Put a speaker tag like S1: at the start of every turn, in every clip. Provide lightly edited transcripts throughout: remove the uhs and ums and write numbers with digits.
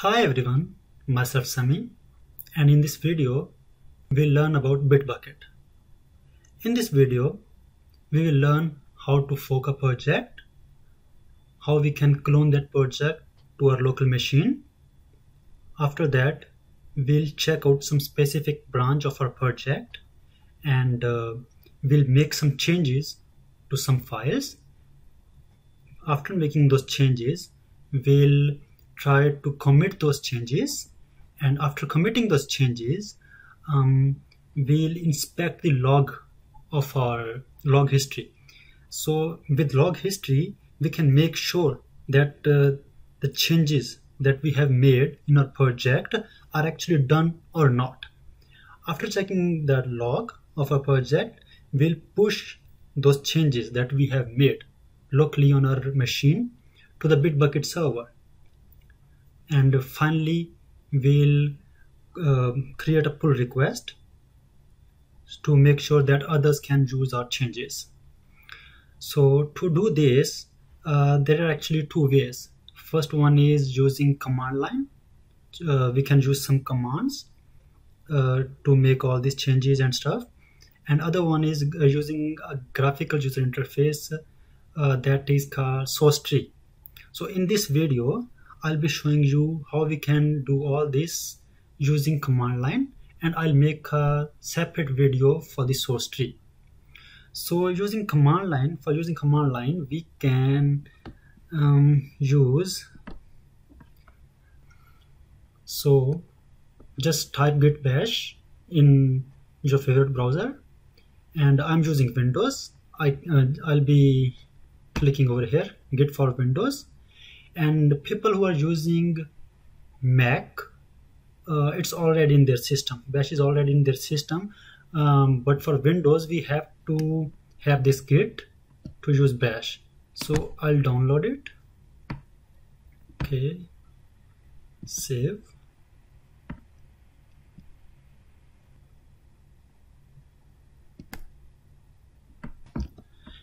S1: Hi everyone, myself Sami, and in this video we'll learn about Bitbucket. In this video we will learn how to fork a project, how we can clone that project to our local machine. After that we'll check out some specific branch of our project and we'll make some changes to some files. After making those changes we'll try to commit those changes, and after committing those changes we'll inspect the log of our log history. So with log history we can make sure that the changes that we have made in our project are actually done or not. After checking the log of our project, we'll push those changes that we have made locally on our machine to the Bitbucket server. And finally we'll create a pull request to make sure that others can use our changes. So to do this there are actually two ways. First one is using command line. We can use some commands to make all these changes and stuff, and other one is using a graphical user interface that is called source tree. So in this video I'll be showing you how we can do all this using command line, and I'll make a separate video for the source tree. So using command line, we can use, so just type git bash in your favorite browser, and I'm using Windows. I'll be clicking over here, git for Windows. And people who are using Mac, it's already in their system. Bash is already in their system, but for Windows we have to have this git to use bash. So I'll download it. Okay, save.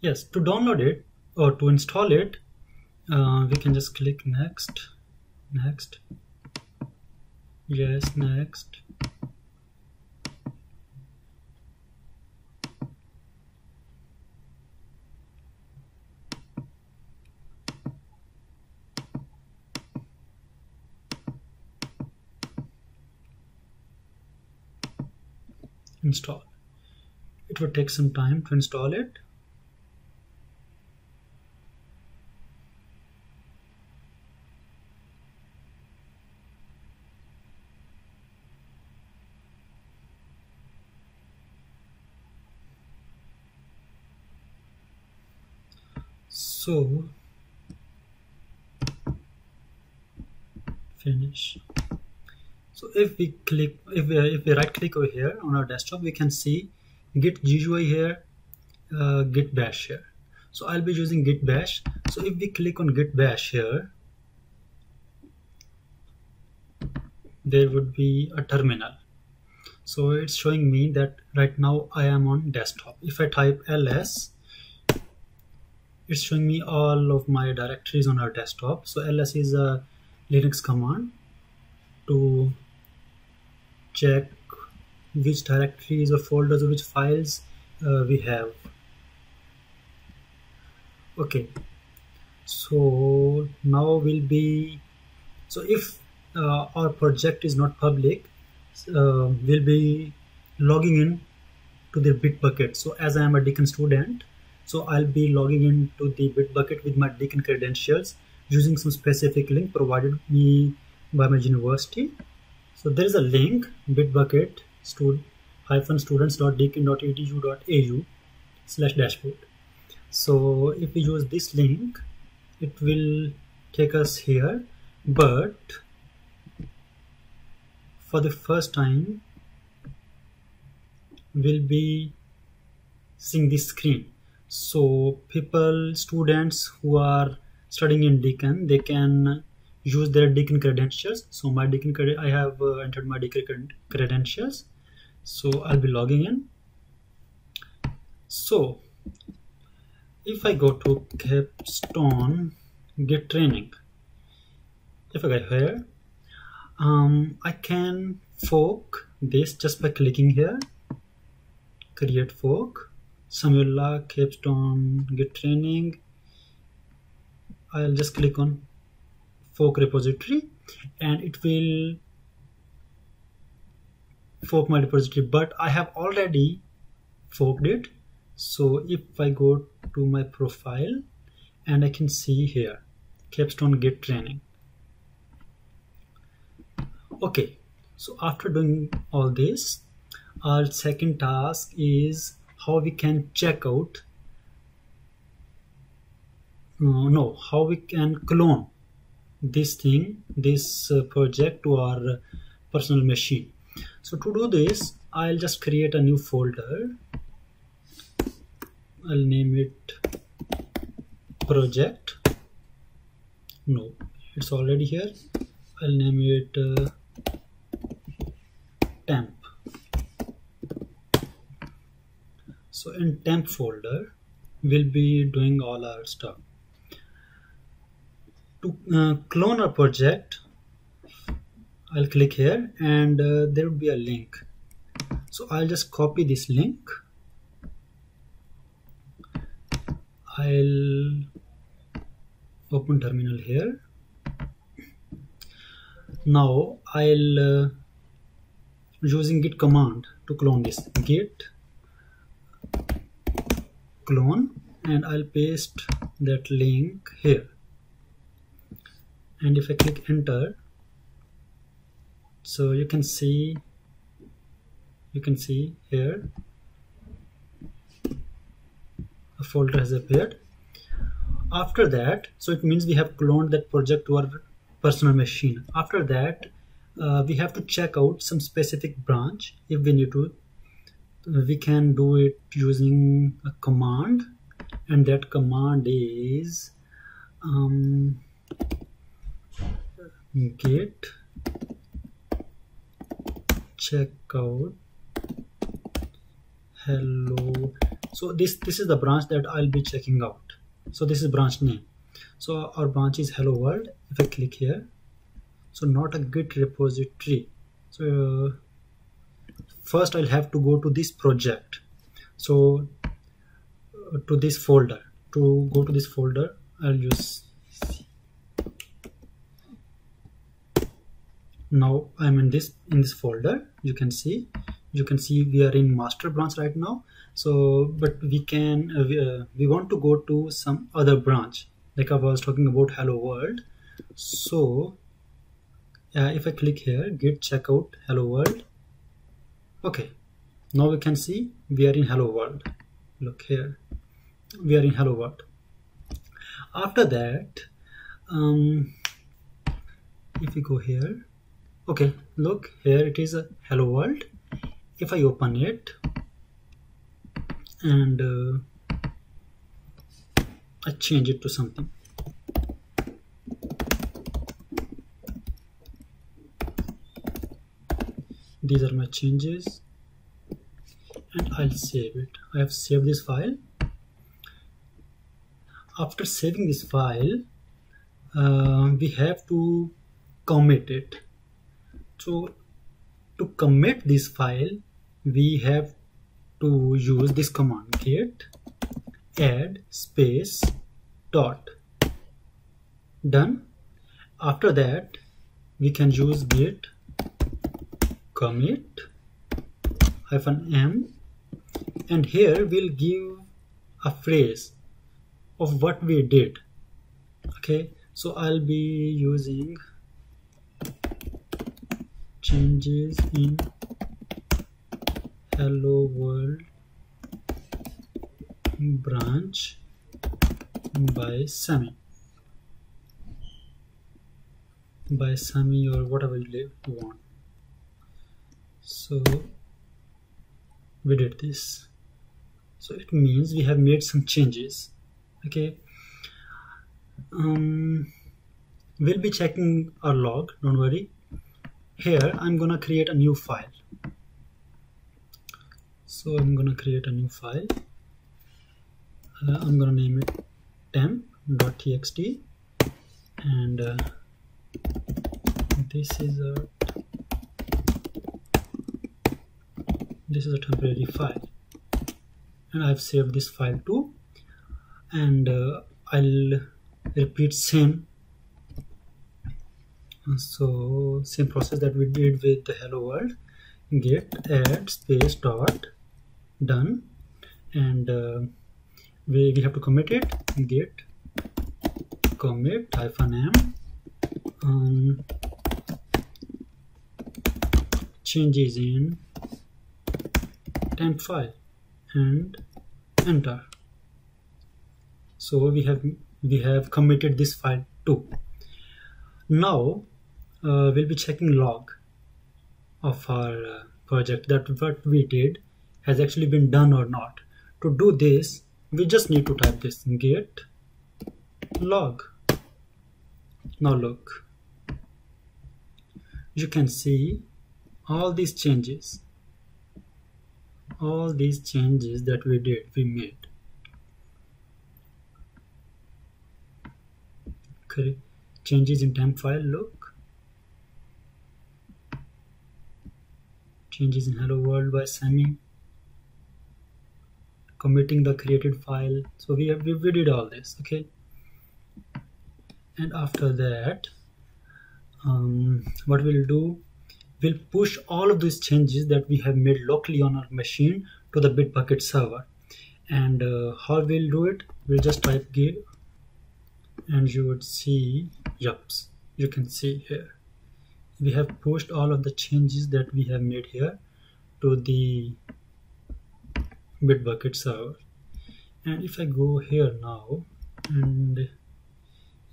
S1: Yes, to download it or to install it, we can just click next, yes, next. Install. It would take some time to install it. So finish. So if we right click over here on our desktop, we can see git GUI here, git bash here. So I'll be using git bash. So if we click on git bash here, there would be a terminal. So it's showing me that right now I am on desktop. If I type ls, it's showing me all of my directories on our desktop. So ls is a Linux command to check which directories or folders or which files we have. Okay, so now we'll be, so if our project is not public, we'll be logging in to the Bitbucket. So as I am a Deakin student, so I'll be logging into the Bitbucket with my Deakin credentials using some specific link provided me by my university. So there is a link, bitbucket students.deakin.edu.au/dashboard. So if we use this link, it will take us here, but for the first time we'll be seeing this screen. So students who are studying in Deakin, they can use their Deakin credentials. So my Deakin I have entered my Deakin credentials, so I'll be logging in. So if I go to Capstone Git Training, if I go here, I can fork this just by clicking here, create fork, Samula, Capstone, Git training. I'll just click on fork repository and it will fork my repository, but I have already forked it. So if I go to my profile and I can see here Capstone Git training. Okay, so after doing all this, our second task is how we can check out how we can clone this project to our personal machine. So to do this, I'll just create a new folder. I'll name it project. No, it's already here. I'll name it temp. So in temp folder, we'll be doing all our stuff. To clone our project, I'll click here and there will be a link. So I'll just copy this link. I'll open terminal here. Now I'll using git command to clone this, git clone, and I'll paste that link here. And if I click enter, so you can see here a folder has appeared. After that, so it means we have cloned that project to our personal machine. After that, we have to check out some specific branch. If we need to, we can do it using a command, and that command is git checkout hello. So this is the branch that I'll be checking out. So this is branch name. So our branch is hello world. If I click here, so not a git repository. So first I'll have to go to this project. So to this folder. To go to this folder, I'll use now I'm in this folder. You can see we are in master branch right now. So but we can we want to go to some other branch, like I was talking about hello world. So if I click here, git checkout hello world. Okay, now we can see we are in hello world. Look here, we are in hello world. After that, if we go here, okay, look here, it is a hello world. If I open it and I change it to something, these are my changes, and I'll save it. I have saved this file. After saving this file, we have to commit it. So to commit this file, we have to use this command, git add space dot. Done. After that, we can use git commit -m, and here we'll give a phrase of what we did. Okay, so I'll be using changes in hello world branch by Sami or whatever you want. So we did this. So it means we have made some changes. Okay, we'll be checking our log, don't worry. Here I'm gonna create a new file. So I'm gonna create a new file. I'm gonna name it temp.txt and this is a temporary file, and I've saved this file too, and I'll repeat same process that we did with the hello world. Git add space dot done, and we have to commit it. Git commit -m changes in temp file and enter. So we have committed this file too. Now we'll be checking log of our project, that what we did has actually been done or not. To do this, we just need to type this git log. Now look, you can see all these changes that we made. Okay, changes in temp file, look, changes in hello world by Sammy, committing the created file. So we did all this. Okay, and after that what we'll do, we'll push all of these changes that we have made locally on our machine to the Bitbucket server. And how we'll do it, we'll just type git, and you would see, yups, you can see here we have pushed all of the changes that we have made here to the Bitbucket server. And if I go here now and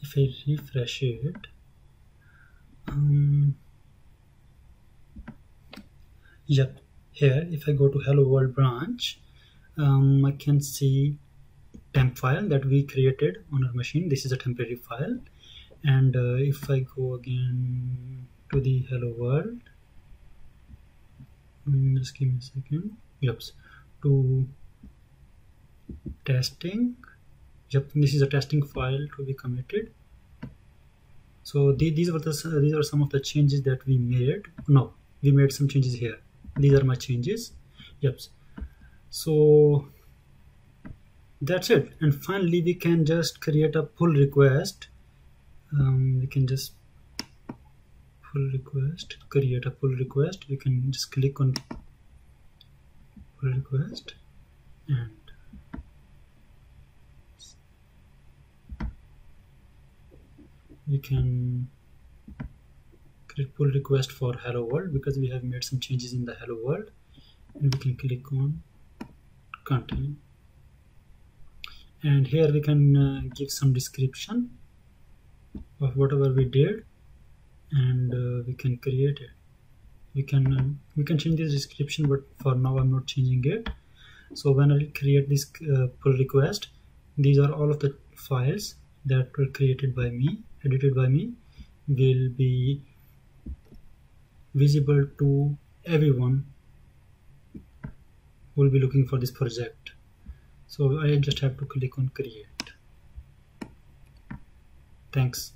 S1: if I refresh it, yep, here if I go to hello world branch, I can see temp file that we created on our machine. This is a temporary file. And if I go again to the hello world, just give me a second, yep, to testing, yep, this is a testing file to be committed. So these are some of the changes that we made. No, we made some changes here. These are my changes. Yep. So that's it. And finally, we can just create a pull request. We can just create a pull request. We can just click on pull request, and we can create pull request for hello world because we have made some changes in the hello world, and we can click on continue. And here we can give some description of whatever we did, and we can create it. We can change this description, but for now I'm not changing it. So when I create this pull request, these are all of the files that were created by me, edited by me, will be visible to everyone who will be looking for this project. So I just have to click on create. Thanks.